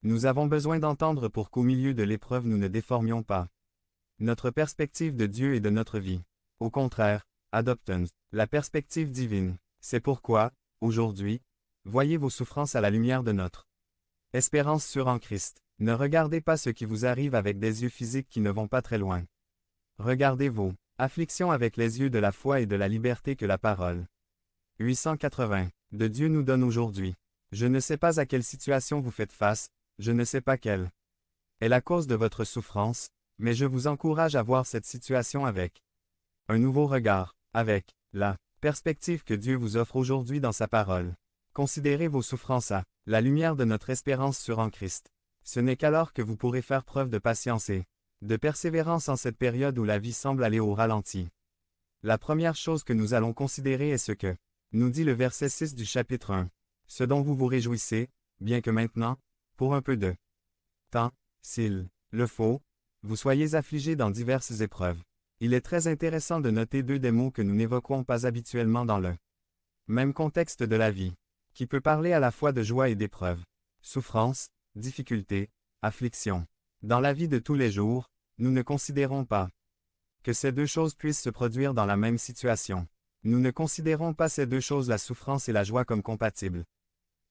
Nous avons besoin d'entendre pour qu'au milieu de l'épreuve nous ne déformions pas notre perspective de Dieu et de notre vie. Au contraire, adoptons la perspective divine. C'est pourquoi, aujourd'hui, voyez vos souffrances à la lumière de notre espérance sûre en Christ. Ne regardez pas ce qui vous arrive avec des yeux physiques qui ne vont pas très loin. Regardez vos afflictions avec les yeux de la foi et de la liberté que la parole 880 de Dieu nous donne aujourd'hui. Je ne sais pas à quelle situation vous faites face, je ne sais pas quelle est la cause de votre souffrance, mais je vous encourage à voir cette situation avec un nouveau regard, avec la perspective que Dieu vous offre aujourd'hui dans sa parole. Considérez vos souffrances à la lumière de notre espérance sûre en Christ. Ce n'est qu'alors que vous pourrez faire preuve de patience et de persévérance en cette période où la vie semble aller au ralenti. La première chose que nous allons considérer est ce que nous dit le verset 6 du chapitre 1. Ce dont vous vous réjouissez, bien que maintenant, pour un peu de temps, s'il le faut, vous soyez affligés dans diverses épreuves. Il est très intéressant de noter deux des mots que nous n'évoquons pas habituellement dans le même contexte de la vie, qui peut parler à la fois de joie et d'épreuve. Souffrance, difficulté, affliction. Dans la vie de tous les jours, nous ne considérons pas que ces deux choses puissent se produire dans la même situation. Nous ne considérons pas ces deux choses, la souffrance et la joie, comme compatibles.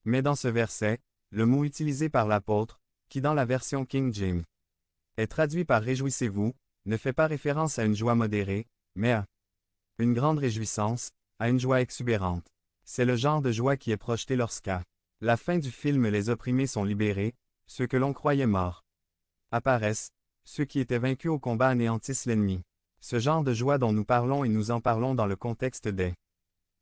Mais dans ce verset, le mot utilisé par l'apôtre, qui dans la version King James est traduit par réjouissez-vous, ne fait pas référence à une joie modérée, mais à une grande réjouissance, à une joie exubérante. C'est le genre de joie qui est projeté lorsqu'à la fin du film les opprimés sont libérés, ceux que l'on croyait morts apparaissent, ceux qui étaient vaincus au combat anéantissent l'ennemi. Ce genre de joie dont nous parlons et nous en parlons dans le contexte des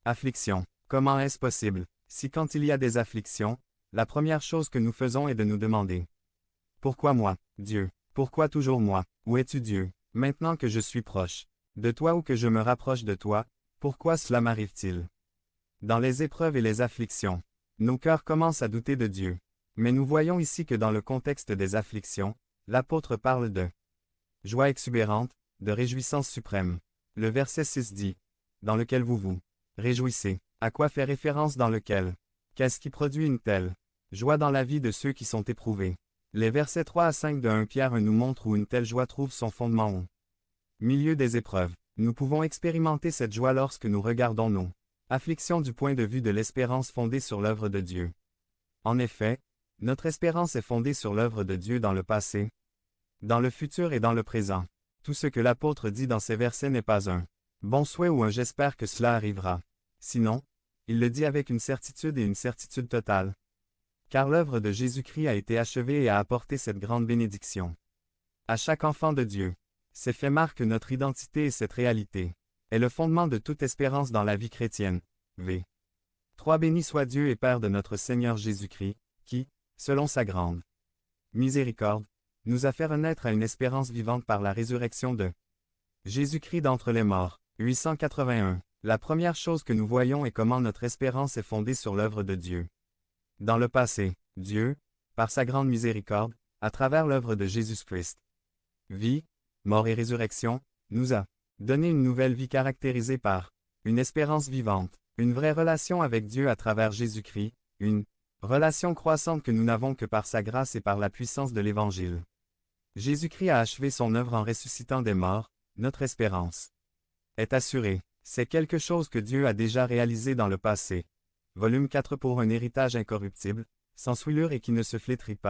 afflictions. Comment est-ce possible? Si quand il y a des afflictions, la première chose que nous faisons est de nous demander: pourquoi moi, Dieu? Pourquoi toujours moi? Où es-tu, Dieu? Maintenant que je suis proche de toi ou que je me rapproche de toi, pourquoi cela m'arrive-t-il? Dans les épreuves et les afflictions, nos cœurs commencent à douter de Dieu. Mais nous voyons ici que dans le contexte des afflictions, l'apôtre parle de joie exubérante, de réjouissance suprême. Le verset 6 dit, dans lequel vous vous réjouissez. À quoi fait référence dans lequel? Qu'est-ce qui produit une telle joie dans la vie de ceux qui sont éprouvés? Les versets 3 à 5 de 1 Pierre 1 nous montrent où une telle joie trouve son fondement au milieu des épreuves. Nous pouvons expérimenter cette joie lorsque nous regardons nos afflictions du point de vue de l'espérance fondée sur l'œuvre de Dieu. En effet, notre espérance est fondée sur l'œuvre de Dieu dans le passé, dans le futur et dans le présent. Tout ce que l'apôtre dit dans ces versets n'est pas un bon souhait ou un j'espère que cela arrivera. Sinon, il le dit avec une certitude et une certitude totale. Car l'œuvre de Jésus-Christ a été achevée et a apporté cette grande bénédiction à chaque enfant de Dieu. Ces faits marquent notre identité et cette réalité est le fondement de toute espérance dans la vie chrétienne. V. 3 Béni soit Dieu et Père de notre Seigneur Jésus-Christ, qui, selon sa grande miséricorde, nous a fait renaître à une espérance vivante par la résurrection de Jésus-Christ d'entre les morts. 881. La première chose que nous voyons est comment notre espérance est fondée sur l'œuvre de Dieu. Dans le passé, Dieu, par sa grande miséricorde, à travers l'œuvre de Jésus-Christ, vie, mort et résurrection, nous a donné une nouvelle vie caractérisée par une espérance vivante, une vraie relation avec Dieu à travers Jésus-Christ, une relation croissante que nous n'avons que par sa grâce et par la puissance de l'Évangile. Jésus-Christ a achevé son œuvre en ressuscitant des morts, notre espérance est assurée. C'est quelque chose que Dieu a déjà réalisé dans le passé. Volume 4 pour un héritage incorruptible, sans souillure et qui ne se flétrit pas.